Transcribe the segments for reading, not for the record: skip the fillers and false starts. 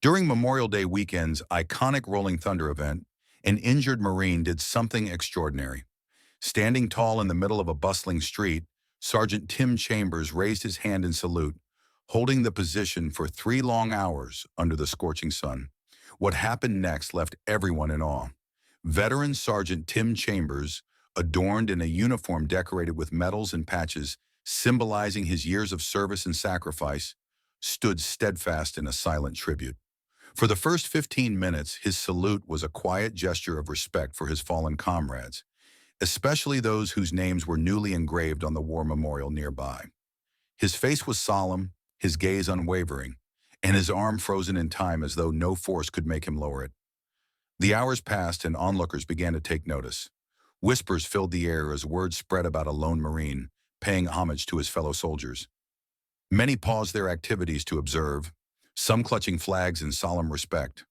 During Memorial Day weekend's iconic Rolling Thunder event, an injured Marine did something extraordinary. Standing tall in the middle of a bustling street, Sergeant Tim Chambers raised his hand in salute, holding the position for 3 long hours under the scorching sun. What happened next left everyone in awe. Veteran Sergeant Tim Chambers, adorned in a uniform decorated with medals and patches symbolizing his years of service and sacrifice, stood steadfast in a silent tribute. For the first 15 minutes, his salute was a quiet gesture of respect for his fallen comrades, especially those whose names were newly engraved on the war memorial nearby. His face was solemn, his gaze unwavering, and his arm frozen in time as though no force could make him lower it. The hours passed and onlookers began to take notice. Whispers filled the air as word spread about a lone Marine paying homage to his fellow soldiers. Many paused their activities to observe, some clutching flags in solemn respect,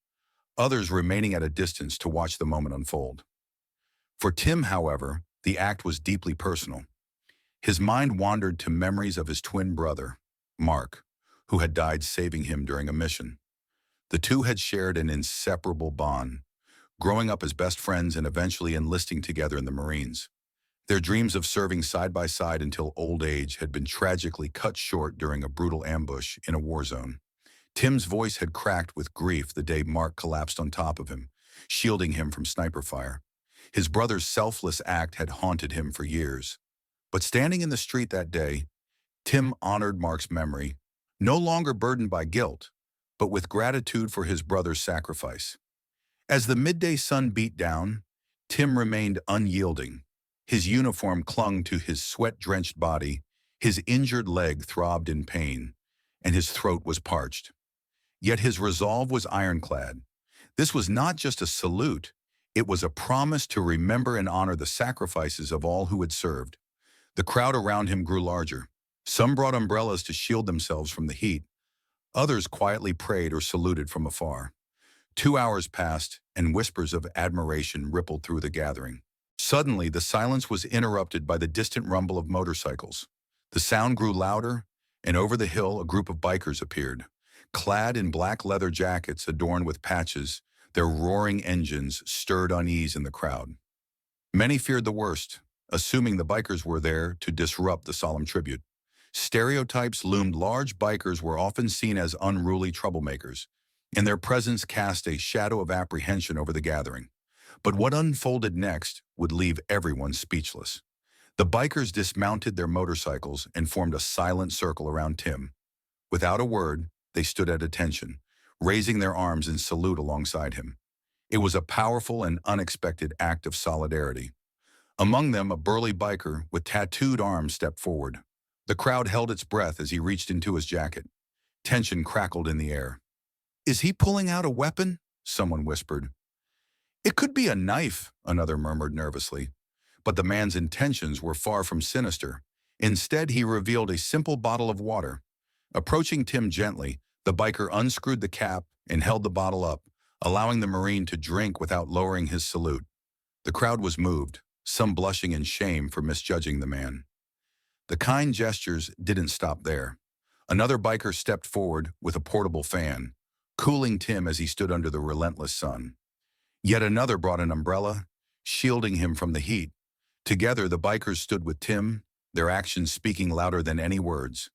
others remaining at a distance to watch the moment unfold. For Tim, however, the act was deeply personal. His mind wandered to memories of his twin brother, Mark, who had died saving him during a mission. The two had shared an inseparable bond, growing up as best friends and eventually enlisting together in the Marines. Their dreams of serving side by side until old age had been tragically cut short during a brutal ambush in a war zone. Tim's voice had cracked with grief the day Mark collapsed on top of him, shielding him from sniper fire. His brother's selfless act had haunted him for years. But standing in the street that day, Tim honored Mark's memory, no longer burdened by guilt, but with gratitude for his brother's sacrifice. As the midday sun beat down, Tim remained unyielding. His uniform clung to his sweat-drenched body, his injured leg throbbed in pain, and his throat was parched. Yet his resolve was ironclad. This was not just a salute, it was a promise to remember and honor the sacrifices of all who had served. The crowd around him grew larger. Some brought umbrellas to shield themselves from the heat. Others quietly prayed or saluted from afar. 2 hours passed, and whispers of admiration rippled through the gathering. Suddenly, the silence was interrupted by the distant rumble of motorcycles. The sound grew louder, and over the hill a group of bikers appeared. Clad in black leather jackets adorned with patches, their roaring engines stirred unease in the crowd. Many feared the worst, assuming the bikers were there to disrupt the solemn tribute. Stereotypes loomed large. Bikers were often seen as unruly troublemakers, and their presence cast a shadow of apprehension over the gathering. But what unfolded next would leave everyone speechless. The bikers dismounted their motorcycles and formed a silent circle around Tim. Without a word, they stood at attention, raising their arms in salute alongside him. It was a powerful and unexpected act of solidarity. Among them, a burly biker with tattooed arms stepped forward. The crowd held its breath as he reached into his jacket. Tension crackled in the air. "Is he pulling out a weapon?" someone whispered. "It could be a knife," another murmured nervously. But the man's intentions were far from sinister. Instead, he revealed a simple bottle of water. Approaching Tim gently, the biker unscrewed the cap and held the bottle up, allowing the Marine to drink without lowering his salute. The crowd was moved, some blushing in shame for misjudging the man. The kind gestures didn't stop there. Another biker stepped forward with a portable fan, cooling Tim as he stood under the relentless sun. Yet another brought an umbrella, shielding him from the heat. Together, the bikers stood with Tim, their actions speaking louder than any words.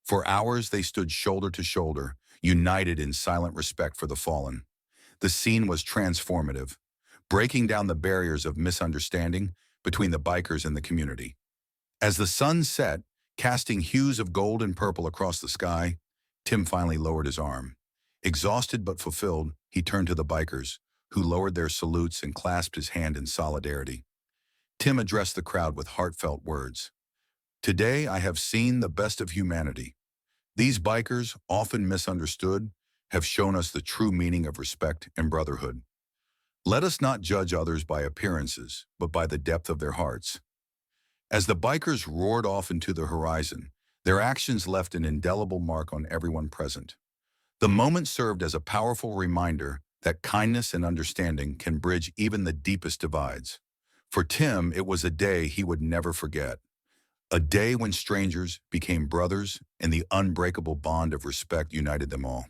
For hours, they stood shoulder to shoulder, united in silent respect for the fallen. The scene was transformative, breaking down the barriers of misunderstanding between the bikers and the community. As the sun set, casting hues of gold and purple across the sky, Tim finally lowered his arm. Exhausted but fulfilled, he turned to the bikers, who lowered their salutes and clasped his hand in solidarity. Tim addressed the crowd with heartfelt words. "Today I have seen the best of humanity. These bikers, often misunderstood, have shown us the true meaning of respect and brotherhood. Let us not judge others by appearances, but by the depth of their hearts." As the bikers roared off into the horizon, their actions left an indelible mark on everyone present. The moment served as a powerful reminder that kindness and understanding can bridge even the deepest divides. For Tim, it was a day he would never forget. A day when strangers became brothers and the unbreakable bond of respect united them all.